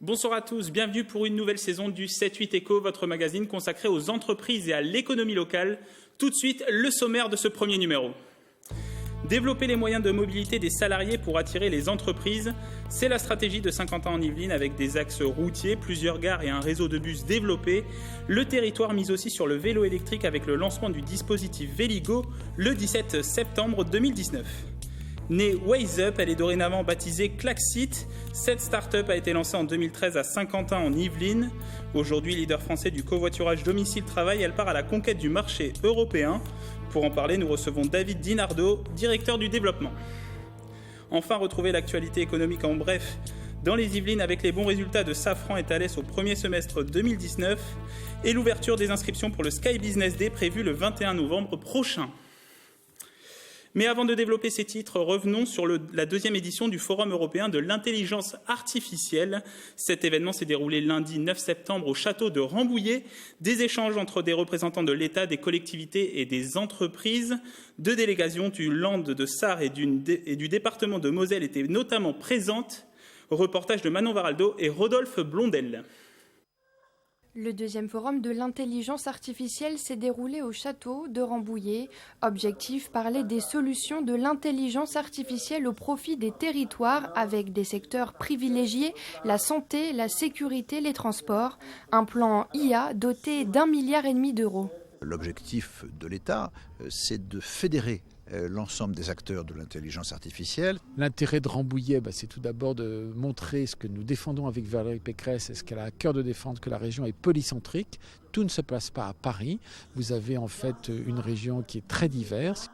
Bonsoir à tous, bienvenue pour une nouvelle saison du 7-8 Éco, votre magazine consacré aux entreprises et à l'économie locale. Tout de suite, le sommaire de ce premier numéro. Développer les moyens de mobilité des salariés pour attirer les entreprises, c'est la stratégie de Saint-Quentin en Yvelines avec des axes routiers, plusieurs gares et un réseau de bus développé. Le territoire mise aussi sur le vélo électrique avec le lancement du dispositif Véligo le 17 septembre 2019. Née Waze Up, elle est dorénavant baptisée Klaxit. Cette start-up a été lancée en 2013 à Saint-Quentin en Yvelines. Aujourd'hui, leader français du covoiturage domicile-travail, elle part à la conquête du marché européen. Pour en parler, nous recevons David Dinardo, directeur du développement. Enfin, retrouvez l'actualité économique en bref dans les Yvelines avec les bons résultats de Safran et Thales au premier semestre 2019 et l'ouverture des inscriptions pour le Sky Business Day prévu le 21 novembre prochain. Mais avant de développer ces titres, revenons sur la deuxième édition du Forum européen de l'intelligence artificielle. Cet événement s'est déroulé lundi 9 septembre au château de Rambouillet. Des échanges entre des représentants de l'État, des collectivités et des entreprises. Deux délégations du Land de Sarre et du département de Moselle étaient notamment présentes. Reportage de Manon Varaldo et Rodolphe Blondel. Le deuxième forum de l'intelligence artificielle s'est déroulé au château de Rambouillet. Objectif, parler des solutions de l'intelligence artificielle au profit des territoires avec des secteurs privilégiés, la santé, la sécurité, les transports. Un plan IA doté d'1,5 milliard d'euros. L'objectif de l'État, c'est de fédérer l'ensemble des acteurs de l'intelligence artificielle. L'intérêt de Rambouillet, c'est tout d'abord de montrer ce que nous défendons avec Valérie Pécresse et ce qu'elle a à cœur de défendre, que la région est polycentrique. Tout ne se passe pas à Paris. Vous avez en fait une région qui est très diverse.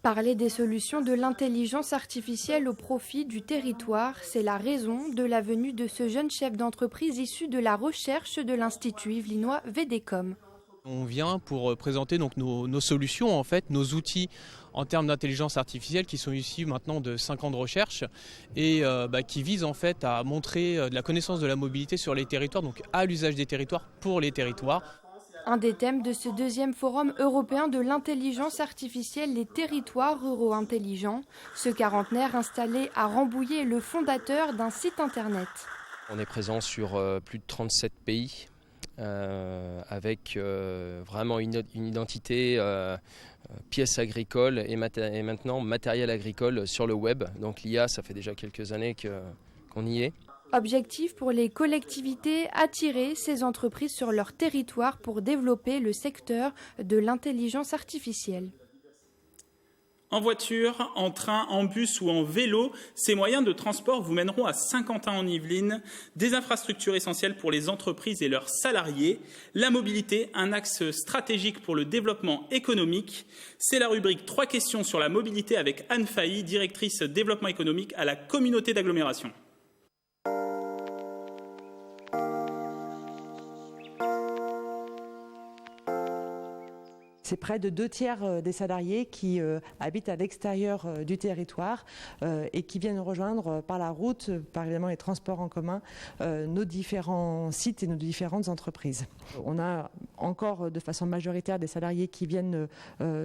Parler des solutions de l'intelligence artificielle au profit du territoire, c'est la raison de la venue de ce jeune chef d'entreprise issu de la recherche de l'Institut yvelinois VDCOM. On vient pour présenter donc nos solutions, en fait, nos outils en termes d'intelligence artificielle qui sont issus maintenant de 5 ans de recherche et qui visent en fait à montrer de la connaissance de la mobilité sur les territoires, donc à l'usage des territoires pour les territoires. Un des thèmes de ce deuxième forum européen de l'intelligence artificielle, les territoires ruraux intelligents. Ce quarantenaire installé à Rambouillet est le fondateur d'un site internet. On est présent sur plus de 37 pays. Avec vraiment une identité pièces agricoles et maintenant matériel agricole sur le web. Donc l'IA, ça fait déjà quelques années qu'on y est. Objectif pour les collectivités, attirer ces entreprises sur leur territoire pour développer le secteur de l'intelligence artificielle. En voiture, en train, en bus ou en vélo, ces moyens de transport vous mèneront à Saint-Quentin en Yvelines, des infrastructures essentielles pour les entreprises et leurs salariés. La mobilité, un axe stratégique pour le développement économique. C'est la rubrique 3 questions sur la mobilité avec Anne Fahy, directrice développement économique à la communauté d'agglomération. C'est près de 2/3 des salariés qui habitent à l'extérieur du territoire et qui viennent rejoindre par la route, par évidemment les transports en commun, nos différents sites et nos différentes entreprises. On a encore de façon majoritaire des salariés qui viennent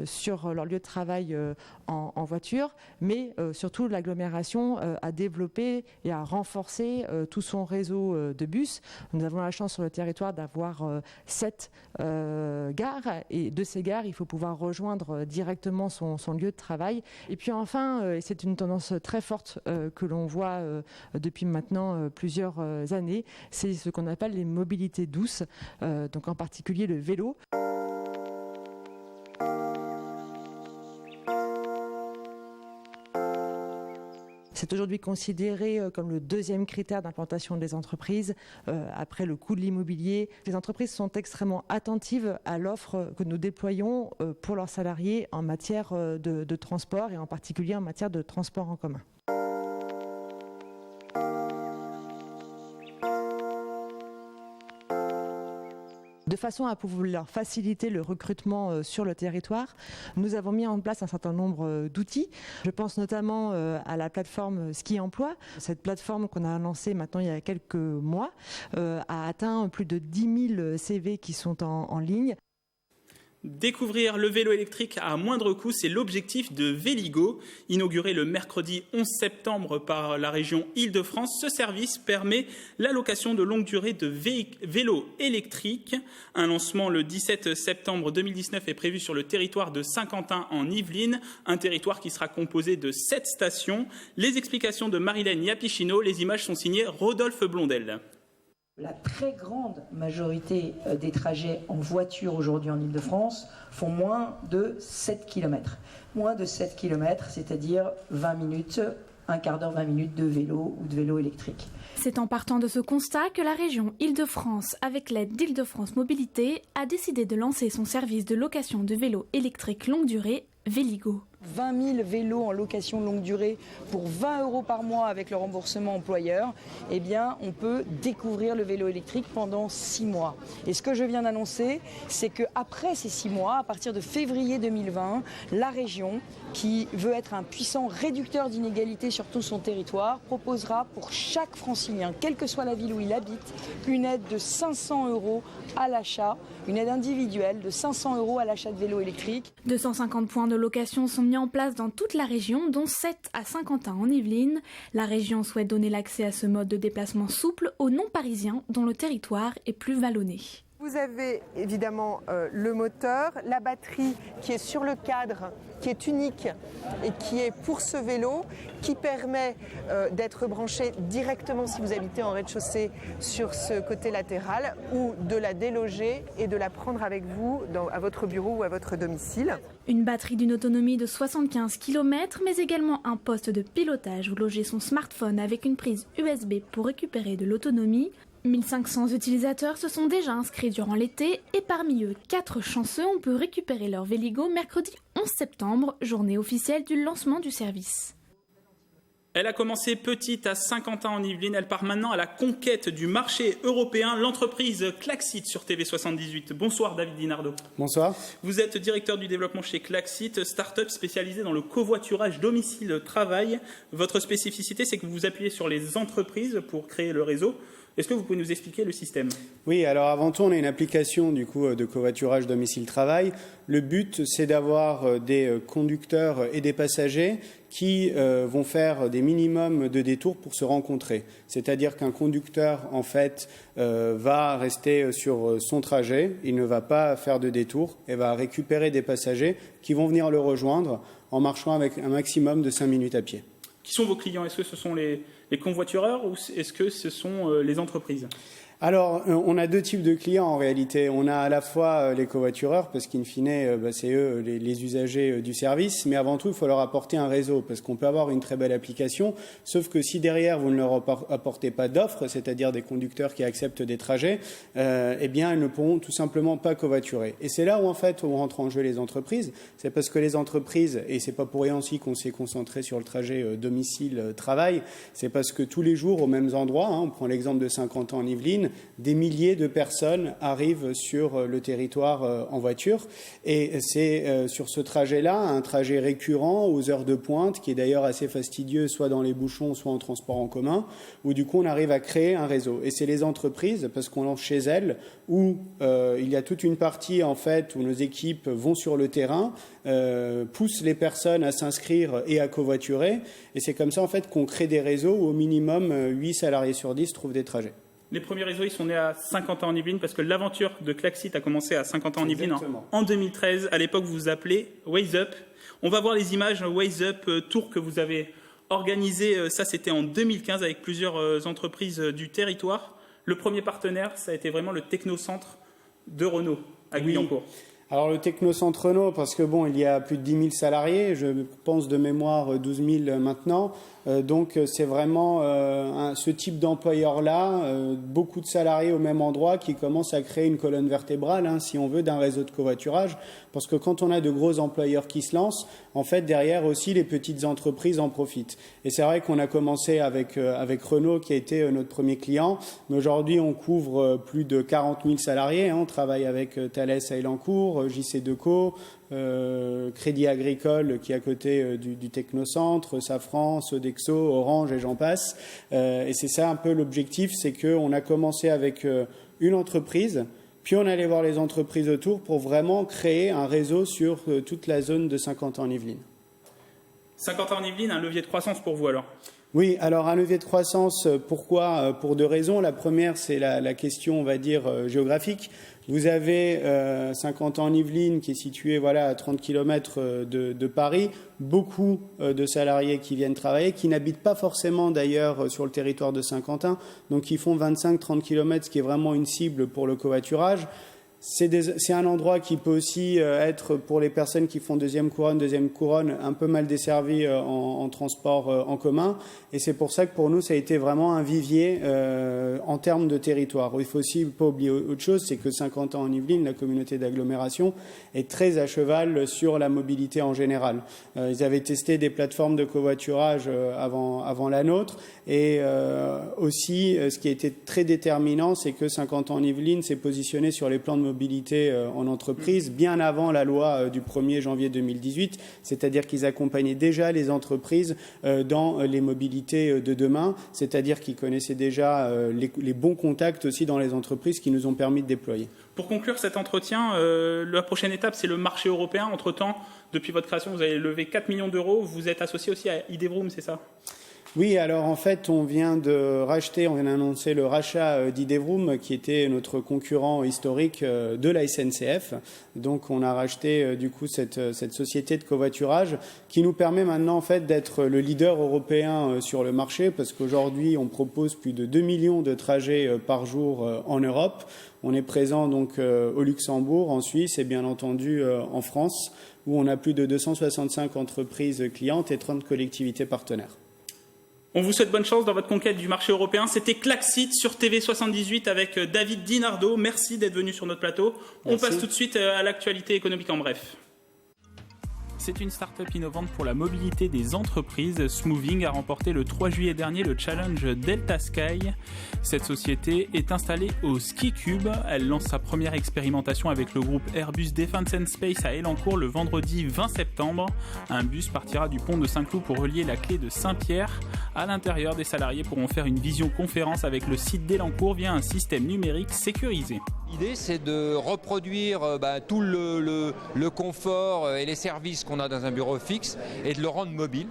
sur leur lieu de travail en voiture, mais surtout l'agglomération a développé et a renforcé tout son réseau de bus. Nous avons la chance sur le territoire d'avoir 7 gares et de ces gares, il faut pouvoir rejoindre directement son lieu de travail. Et puis enfin, et c'est une tendance très forte que l'on voit depuis maintenant plusieurs années, c'est ce qu'on appelle les mobilités douces, donc en particulier le vélo. C'est aujourd'hui considéré comme le deuxième critère d'implantation des entreprises, après le coût de l'immobilier. Les entreprises sont extrêmement attentives à l'offre que nous déployons pour leurs salariés en matière de transport et en particulier en matière de transport en commun. De façon à pouvoir faciliter le recrutement sur le territoire, nous avons mis en place un certain nombre d'outils. Je pense notamment à la plateforme Ski Emploi. Cette plateforme qu'on a lancée maintenant il y a quelques mois a atteint plus de 10 000 CV qui sont en ligne. Découvrir le vélo électrique à moindre coût, c'est l'objectif de Véligo. Inauguré le mercredi 11 septembre par la région Île-de-France, ce service permet la location de longue durée de vélos électriques. Un lancement le 17 septembre 2019 est prévu sur le territoire de Saint-Quentin en Yvelines, un territoire qui sera composé de 7 stations. Les explications de Marilène Yapichino, les images sont signées Rodolphe Blondel. La très grande majorité des trajets en voiture aujourd'hui en Île-de-France font moins de 7 km. Moins de 7 km, c'est-à-dire 20 minutes, un quart d'heure, 20 minutes de vélo ou de vélo électrique. C'est en partant de ce constat que la région Île-de-France, avec l'aide d'Île-de-France Mobilité, a décidé de lancer son service de location de vélos électriques longue durée, Véligo. 20 000 vélos en location longue durée pour 20 € par mois avec le remboursement employeur, eh bien, on peut découvrir le vélo électrique pendant 6 mois. Et ce que je viens d'annoncer, c'est qu'après ces 6 mois, à partir de février 2020, la région, qui veut être un puissant réducteur d'inégalités sur tout son territoire, proposera pour chaque francilien, quelle que soit la ville où il habite, une aide de 500 € à l'achat, une aide individuelle de 500 € à l'achat de vélos électriques. 250 points de location sont mis en place dans toute la région, dont 7 à Saint-Quentin en Yvelines. La région souhaite donner l'accès à ce mode de déplacement souple aux non-parisiens dont le territoire est plus vallonné. Vous avez évidemment le moteur, la batterie qui est sur le cadre, qui est unique et qui est pour ce vélo, qui permet d'être branché directement si vous habitez en rez-de-chaussée sur ce côté latéral ou de la déloger et de la prendre avec vous à votre bureau ou à votre domicile. Une batterie d'une autonomie de 75 km, mais également un poste de pilotage où loger son smartphone avec une prise USB pour récupérer de l'autonomie. 1500 utilisateurs se sont déjà inscrits durant l'été et parmi eux, 4 chanceux ont pu récupérer leur Véligo mercredi 11 septembre, journée officielle du lancement du service. Elle a commencé petite à Saint-Quentin en Yvelines. Elle part maintenant à la conquête du marché européen. L'entreprise Klaxit sur TV78. Bonsoir David Dinardo. Bonsoir. Vous êtes directeur du développement chez Klaxit, start-up spécialisée dans le covoiturage domicile-travail. Votre spécificité, c'est que vous vous appuyez sur les entreprises pour créer le réseau. Est-ce que vous pouvez nous expliquer le système ? Oui, alors avant tout, on a une application de covoiturage domicile-travail. Le but, c'est d'avoir des conducteurs et des passagers qui vont faire des minimums de détours pour se rencontrer. C'est-à-dire qu'un conducteur, en fait, va rester sur son trajet, il ne va pas faire de détour et va récupérer des passagers qui vont venir le rejoindre en marchant avec un maximum de 5 minutes à pied. Qui sont vos clients ? Est-ce que ce sont les convoitureurs ou est-ce que ce sont les entreprises ? Alors, on a 2 types de clients en réalité. On a à la fois les covoitureurs, parce qu'in fine, c'est eux les usagers du service, mais avant tout, il faut leur apporter un réseau, parce qu'on peut avoir une très belle application, sauf que si derrière, vous ne leur apportez pas d'offres, c'est-à-dire des conducteurs qui acceptent des trajets, eh bien, ils ne pourront tout simplement pas covoiturer. Et c'est là où, en fait, où rentrent en jeu les entreprises. C'est parce que les entreprises, et c'est pas pour rien aussi qu'on s'est concentré sur le trajet domicile-travail, c'est parce que tous les jours, aux mêmes endroits, on prend l'exemple de Saint-Quentin en Yvelines, des milliers de personnes arrivent sur le territoire en voiture. Et c'est sur ce trajet-là, un trajet récurrent aux heures de pointe, qui est d'ailleurs assez fastidieux, soit dans les bouchons, soit en transport en commun, où du coup on arrive à créer un réseau. Et c'est les entreprises, parce qu'on lance chez elles, où il y a toute une partie en fait où nos équipes vont sur le terrain, poussent les personnes à s'inscrire et à covoiturer. Et c'est comme ça en fait qu'on crée des réseaux où au minimum 8 salariés sur 10 trouvent des trajets. Les premiers réseaux, ils sont nés à Saint-Quentin en Yvelines parce que l'aventure de Klaxit a commencé à Saint-Quentin en Yvelines en 2013. À l'époque, vous vous appelez Waze Up. On va voir les images Waze Up Tour que vous avez organisé. Ça, c'était en 2015 avec plusieurs entreprises du territoire. Le premier partenaire, ça a été vraiment le technocentre de Renault à Guyancourt. Alors le technocentre Renault, parce que il y a plus de 10 000 salariés, je pense de mémoire 12 000 maintenant. Donc c'est vraiment ce type d'employeur-là, beaucoup de salariés au même endroit qui commencent à créer une colonne vertébrale, si on veut, d'un réseau de covoiturage. Parce que quand on a de gros employeurs qui se lancent, en fait, derrière aussi, les petites entreprises en profitent. Et c'est vrai qu'on a commencé avec Renault, qui a été notre premier client. Mais aujourd'hui, on couvre plus de 40 000 salariés. On travaille avec Thales à Elancourt, JC2Co, Crédit Agricole qui est à côté du Technocentre, Safran, Sodexo, Orange et j'en passe. Et c'est ça un peu l'objectif, c'est qu'on a commencé avec une entreprise Puis on allait voir les entreprises autour pour vraiment créer un réseau sur toute la zone de Saint-Quentin-en-Yvelines. Saint-Quentin-en-Yvelines, un levier de croissance pour vous alors? Oui, alors un levier de croissance, pourquoi? Pour 2 raisons. La première, c'est la question, on va dire, géographique. Vous avez Saint-Quentin-en-Yvelines qui est situé à 30 km de Paris, beaucoup de salariés qui viennent travailler, qui n'habitent pas forcément d'ailleurs sur le territoire de Saint-Quentin, donc qui font 25-30 km, ce qui est vraiment une cible pour le covoiturage. C'est un endroit qui peut aussi être, pour les personnes qui font deuxième couronne, un peu mal desservi en transport en commun. Et c'est pour ça que pour nous, ça a été vraiment un vivier en termes de territoire. Il faut aussi pas oublier autre chose, c'est que Saint-Quentin-en-Yvelines, la communauté d'agglomération, est très à cheval sur la mobilité en général. Ils avaient testé des plateformes de covoiturage avant la nôtre. Et aussi, ce qui a été très déterminant, c'est que Saint-Quentin-en-Yvelines s'est positionné sur les plans de mobilité en entreprise bien avant la loi du 1er janvier 2018, c'est-à-dire qu'ils accompagnaient déjà les entreprises dans les mobilités de demain, c'est-à-dire qu'ils connaissaient déjà les bons contacts aussi dans les entreprises qui nous ont permis de déployer. Pour conclure cet entretien, la prochaine étape, c'est le marché européen. Entre-temps, depuis votre création, vous avez levé 4 millions d'euros. Vous êtes associé aussi à Idevroom, c'est ça? Oui, alors en fait, on vient d'annoncer le rachat d'Idevroom, qui était notre concurrent historique de la SNCF. Donc on a racheté du coup cette société de covoiturage qui nous permet maintenant en fait d'être le leader européen sur le marché, parce qu'aujourd'hui on propose plus de 2 millions de trajets par jour en Europe. On est présent donc au Luxembourg, en Suisse et bien entendu en France, où on a plus de 265 entreprises clientes et 30 collectivités partenaires. On vous souhaite bonne chance dans votre conquête du marché européen. C'était Klaxit sur TV78 avec David Dinardo. Merci d'être venu sur notre plateau. Merci. On passe tout de suite à l'actualité économique en bref. C'est une start-up innovante pour la mobilité des entreprises. Smoothing a remporté le 3 juillet dernier le challenge Delta Sky. Cette société est installée au Ski Cube. Elle lance sa première expérimentation avec le groupe Airbus Defence and Space à Elancourt le vendredi 20 septembre. Un bus partira du pont de Saint-Cloud pour relier la clé de Saint-Pierre. À l'intérieur, des salariés pourront faire une visioconférence avec le site d'Elancourt via un système numérique sécurisé. L'idée, c'est de reproduire tout le confort et les services qu'on a dans un bureau fixe et de le rendre mobile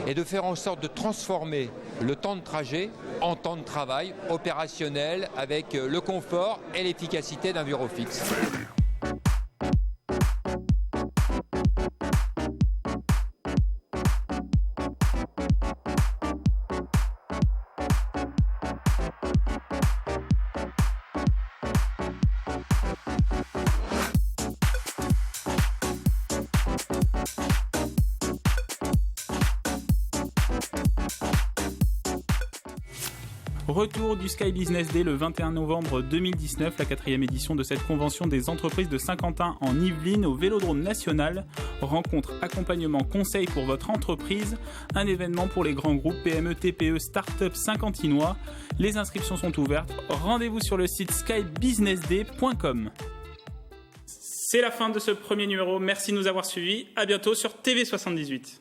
et de faire en sorte de transformer le temps de trajet en temps de travail opérationnel avec le confort et l'efficacité d'un bureau fixe. Retour du Sky Business Day le 21 novembre 2019, la 4e édition de cette convention des entreprises de Saint-Quentin en Yvelines au Vélodrome National. Rencontre, accompagnement, conseil pour votre entreprise. Un événement pour les grands groupes PME, TPE, start-up saint-quentinois. Les inscriptions sont ouvertes. Rendez-vous sur le site skybusinessday.com. C'est la fin de ce premier numéro. Merci de nous avoir suivis. À bientôt sur TV78.